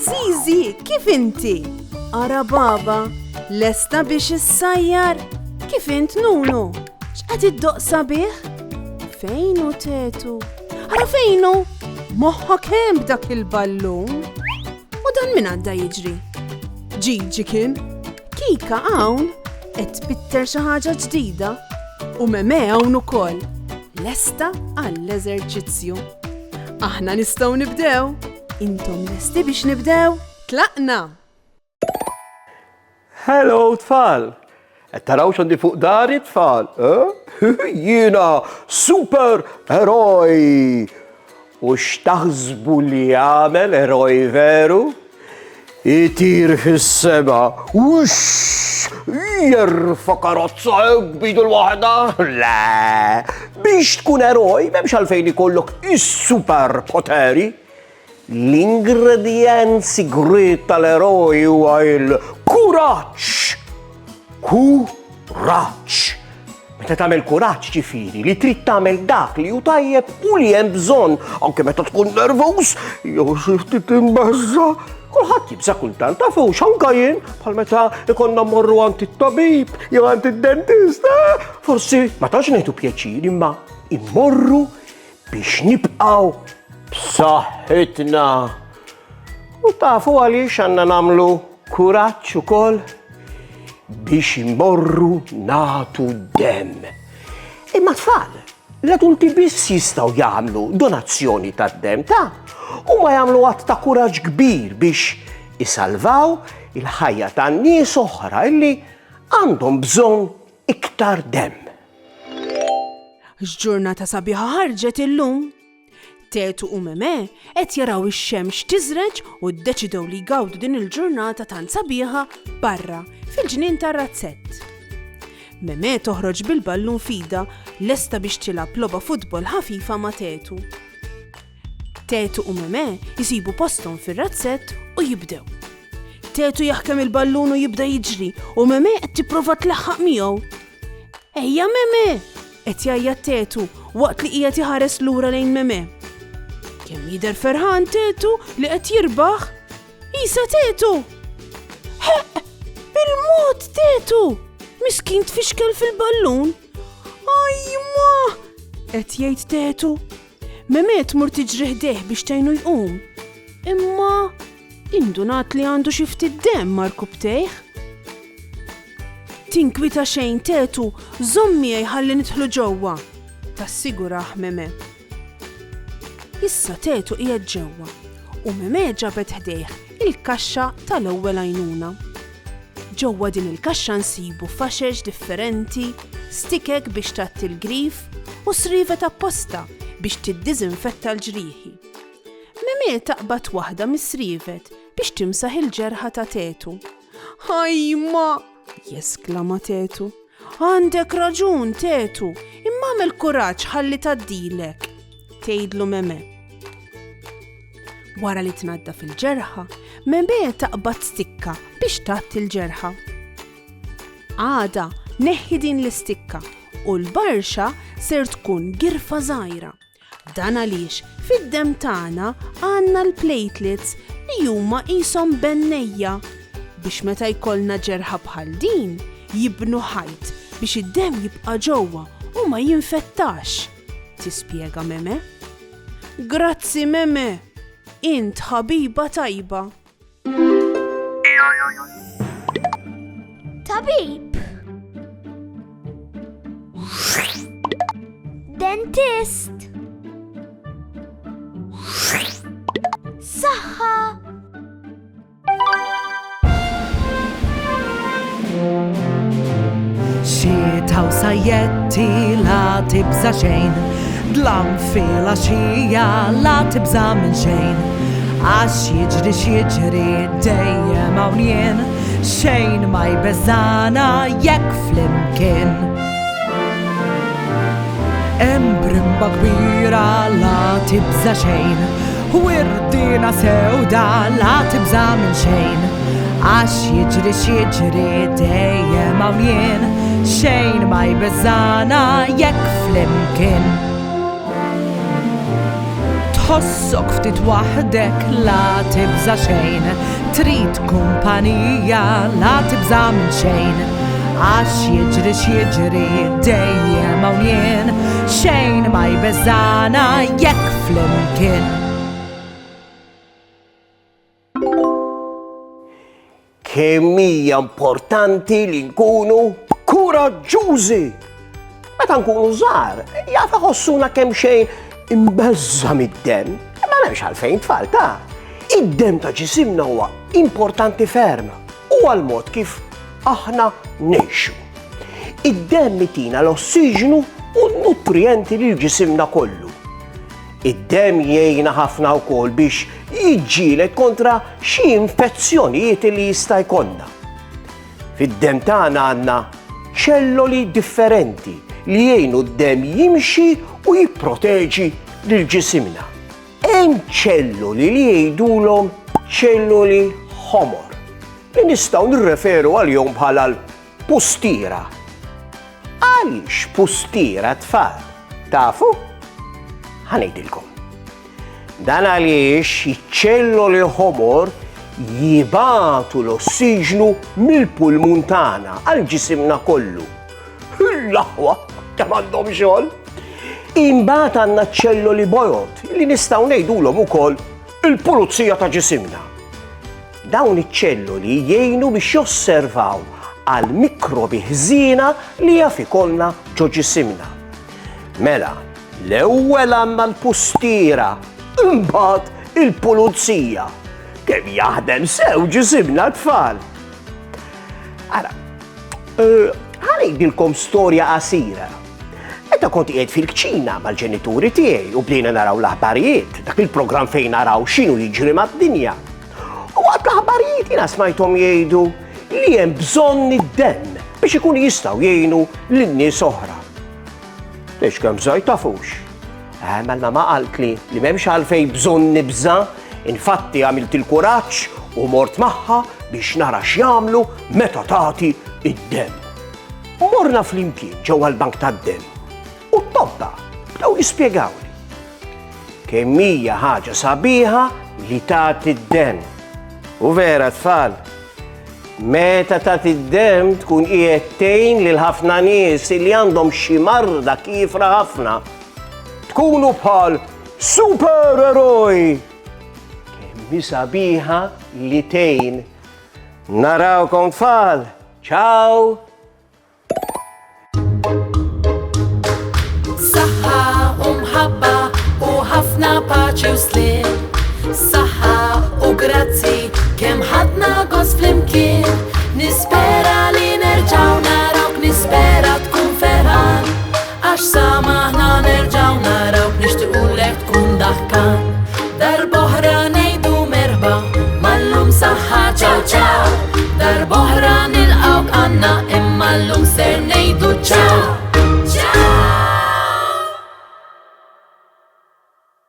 Zizi, kif inti? Ara baba, lesta biex issajjar? Kif int Nunu? X'qed iddoqsa bih? Fejnu tetu? Ara fejnu? Moħħok hemm b'dak il-ballun? U dan min għadda jiġri? Ġiġi kien? Kika hawn qed tbitter xi ħaġa ġdida u Meme hawn ukoll. Lesta għall-eżerċizzju. Aħna nistgħu nibdew. Intom lesti biex nibdew? Tlaqna! Hello, tfal! Taraw x'għandi fuq dari, tfal? Jiena super eroj! U x'taħsbu li jagħmel eroj veru? Itir fis-sema, jerfa' karozza b'idu l-waħda? Le! Biex tkun eroj, m'hemmx għalfejn ikollok is-super poteri. L-ingredient sigrit tal-eroj huwa il-kuraġġ. Kuraġġ. Meta tagħmel kuraġġ ġifieri li trid tagħmel dak li hu tajjeb u li hemm bżonn anke meta tkun nervuż jew xi ftit imbażża. Kulħadd jibża kultant tafu x'anka jien bħal meta ikonna mmorru għand it-tabib jew għand id-dentista. Forsi ma tantx ngħidu pjaċir imma immorru biex nibqgħu b'saħħitna. U tafu għaliex għandna nagħmlu kuraġġ ukoll biex immorru nagħtu demm. Imma tfal, l-adulti biss jistgħu jagħmlu donazzjoni tad-demm huma jagħmlu att ta' kuraġġ kbir biex isalvaw il-ħajja tan-nies oħra illi għandhom bżonn iktar demm. X'ġurnata sabiħa ħarġet illum. Tetu u Meme qed jaraw ix-xemx tiżreġ u ddeċidew li jgawdu din il-ġurnata tant sabiħa barra fil-ġnien tar-razzett. Meme toħroġ bil-ballun fida lesta biex tilab logħba futbol ħafifa ma' Tetu. Tetu u Meme jisibu posthom fir-razzett u jibdew. Tetu jaħkem il-ballun u jibda jiġri u Meme qed tipprova tlaħħaq miegħu. Ejja Meme! Qed jgħajjad Tetu waqt li qiegħed iħares lura lejn Meme. Kemm jidher ferħan Tetu li qed jirbaħ. Isa Tetu! Ħeq! Bil-mod Tetu! Miskin tfixkel fil-ballun. Ajma! Qed jgħid Tetu. Meme tmur tiġri ħdejh biex tgħinu jqum. Imma indunat li għandu xi ftit demm markub tejh. Tinkwita xejn Tetu, żommi ħalli nidħlu ġewwa. Tassigurah Meme. Issa Tetu qiegħed ġewwa u Meme ġabet ħdejh il-kaxxa tal-ewwel għajnuna. Ġewwa din il-kaxxa nsibu faxex differenti, stikek biex tagħti l-grif u srivet apposta biex tiddiżinfetta l-ġrieħi. Meme taqbad waħda mis-srivet biex timsaħ il-ġerħa ta' Tetu. Ħajma! Jesklama Tetu. Għandek raġun Tetu, imma għamel kuraġġ ħalli tgħaddilek. Tgħidlu Meme. Wara li tnadda fil-ġerħa, Meme taqbad stikka biex tagħti l-ġerħa. Għada neħħi din l-istikka u l-barxa ser tkun girfa żgħira. Dan għaliex fid-demm tagħna għandna l-platelets li huma qishom bennejja biex meta jkollna ġerħa bħal din jibnu ħajt biex id-demm jibqa' ġewwa u ma jinfettax. Tispjega Meme? Grazzi Meme, int ħabiba tajba. Tabib. Dentist. Saħħa. Xita u sajjetti la tibża xejn, dlam fila xija la tibża minn xejn. Għax jiġri x'jiġri dejjem hawn jien, xejn ma jbeżana jekk flimkien. Brimba kbira la tibża xejn, wirdina sewda la tibża minn xejn. Għax jiġri x'jiġri dejjem hawn jien, xejn ma jbeżana jekk flimkien. tħossok ftit waħdek la tibża xejn, trid kumpanija la tibża minn xejn. Għax jiġri x'jiġri dejjem hawn jien, xejn ma jbeżżana jekk flimkien. Kemm hija importanti li nkunu kuraġġużi. Meta nkunu żgħar, jaf iħossuna kemm xejn imbeżża mid-demm, ma m'hemmx għalfejn tfal ta'. Id-demm ta' ġisimna huwa importanti ferm, huwa l-mod kif aħna ngħixu. Id-demm itina l-ossiġnu u n-nutrienti li ġisimna kollu. Id-demm jgħinna ħafna wkoll biex jiġġieled kontra xi infezzjonijiet li jista' jkollna. Fid-demm tagħna għandna ċelloli differenti li jgħinu d-demm jimxi u jipproteġi lil ġisimna. Hemm ċelloli li jgħidulhom ċelloli ħomor li nistgħu nirreferu għalihom bħala l-pustiera. Għaliex pustiera tfal? Tafu? Ħanejdilkom. Dan għaliex iċ-ċelloli ħomor jibatu l-ossiġnu mill-pulmun tagħna għal ġisimna kollu. L-aħwa kemm għandhom xogħol. Imbagħad għandna ċelloli bojot li nistgħu ngħidulhom ukoll il-pulizija ta' ġisimna. Dawn iċ-ċelloli jgħinu biex josservaw għal mikrobi ħżiena li jaf ikollna ġo ġisimna. Mela, l-ewwel għandna l-pustiera, imbagħad il-pulizija. Kemm jaħdem sew ġisimna tfal. Ara, ħanejdilkom storja qasira. Meta kont qiegħed fil-kċina mal-ġenituri tiegħi u bdejna naraw l-aħbarijiet, dak il-programm fejn naraw x'inhu jiġri mad-dinja. U għad l-aħbarijiet jiena smajthom jgħidu li hemm bżonn id-demm biex ikunu jistgħu jgħinu lin-nies oħra. Lex kemm żgħir tafux. Għamilna ma qalt li m'hemmx għalfejn bżonn nibża, infatti għamilt il-kuraġġ u mort magħha biex nara x'jagħmlu meta tagħti id-demm. Morna flimkien ġewwa l-bank tad-demm u t-tobba bdew jispjegawli kemm hija ħaġa sabiħa li tagħti id-demm. U vera tfal, meta tagħti id-demm tkun qiegħed tgħin lil ħafna nies li għandhom xi marda kiefra ħafna. Tkunu bħal supereroj. Kemm sabiħa li tgħin. Narawkom tfal. Ciao. Saħħa u mħabba u ħafna paċi u slim. Saħħa u grazzi kemm ħadna gost flimkien. Nispera li nerġgħu narawk, nispera tkun ferħan. Għax samaħna nerġgħu narawk, nixtiequlek tkun daħkan. Darb'oħra ngħidu merħba, mallum saħħa ċaw ċaw. Darb'oħra nilqawk għandna imma llum ser ngħidu ċaw.